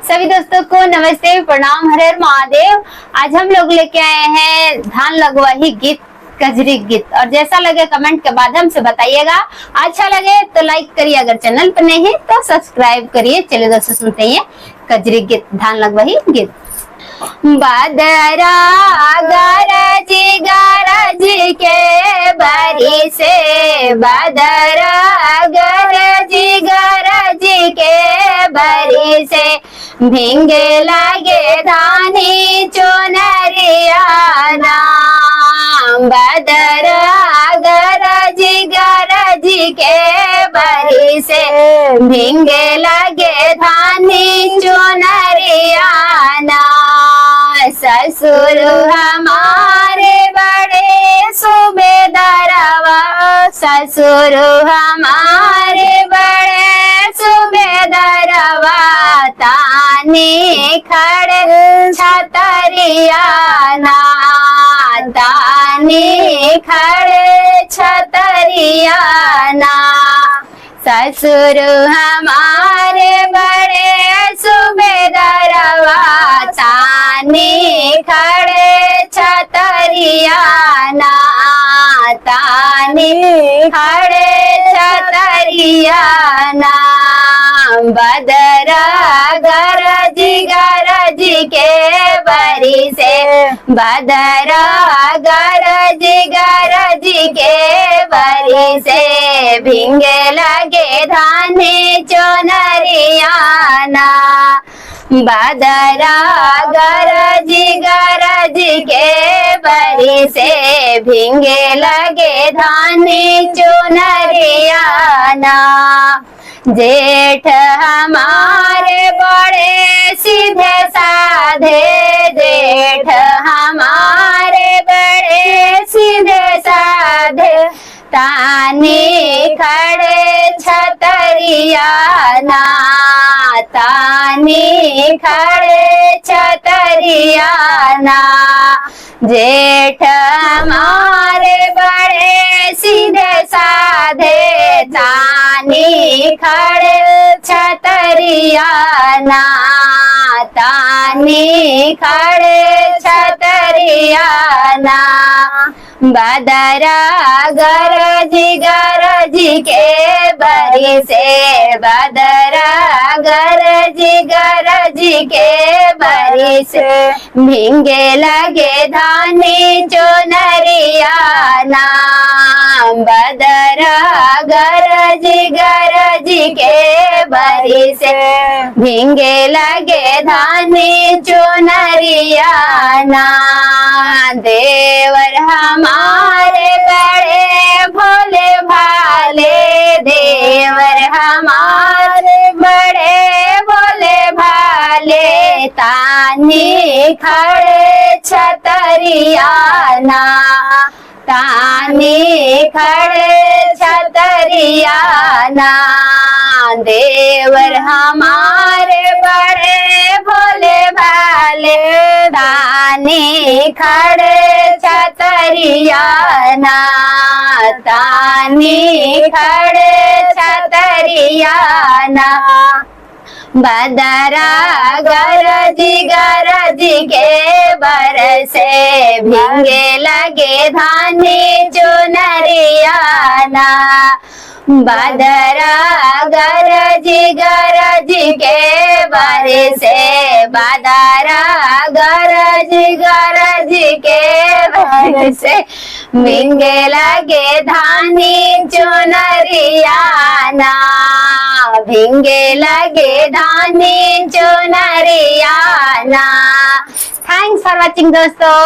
सभी दोस्तों को नमस्ते, प्रणाम, हर हर महादेव। आज हम लोग लेके आए हैं धान लगवाही गीत, कजरी गीत। और जैसा लगे कमेंट के माध्यम से बताइएगा। अच्छा लगे तो लाइक करिए, अगर चैनल पर नहीं है तो सब्सक्राइब करिए। चलिए दोस्तों सुनते हैं कजरी गीत, धान लगवाही गीत। बदरा गरज के बरी से, बदरा गरज के बरी से, भिंगे लगे धानी चुनरिया नाम। बदरा गरज के बरी से, भिंगे लगे धानी चुनरिया नाम। ससुर हमारे बड़े सूबेदारवा, ससुर हमारे बड़े सूबेदारवा, तानी खड़े छतरिया ना, तानी खड़े छतरिया ना। ससुर हमारे बड़े सूबेदारवा, तानी खड़े छतरिया ना, तानी खड़े छतरिया ना। बदरा गरज के बरी से, बदरा गरज के बरी से, भिंगे लगे धानी चुनरिया ना। बदरा गरज के बरी से, भिंगे लगे धानी चुनरिया ना। जेठ हमारे बड़े सीधे साधे, जेठ हमारे बड़े सीधे साधे, तानी खड़े छतरिया ना, तानी खड़े छतरिया ना। जेठ हमारे बड़े सीधे साधे, तानी खड़े छतरिया ना, तानी खड़े छतरिया ना। बदरा गरज के बरी से, बदरा गरज के बरी से, भिंगे लगे धानी चुनरिया ना। बदरा गरज के बरी से, भिंगे लगे धानी चुनरिया ना। देवर हमारे बड़े भोले भाले, देवर हमारे बड़े भोले भाले, तानी खड़े छतरिया ना, तानी खड़े छतरिया ना। देवर हमारे बड़े भोले भाले, तानी खड़े छतरिया ना, तानी खड़े छतरिया ना। बदरा गरज के बरसे, भिंगे लगे धानी चुनरिया ना। बदरा गरज के बरसे, बदरा गरज के बरसे, भिंगे लगे धानी चुनरिया ना, भिंगे लगे धानी चुनरिया ना। थैंक्स फॉर वॉचिंग दोस्तों।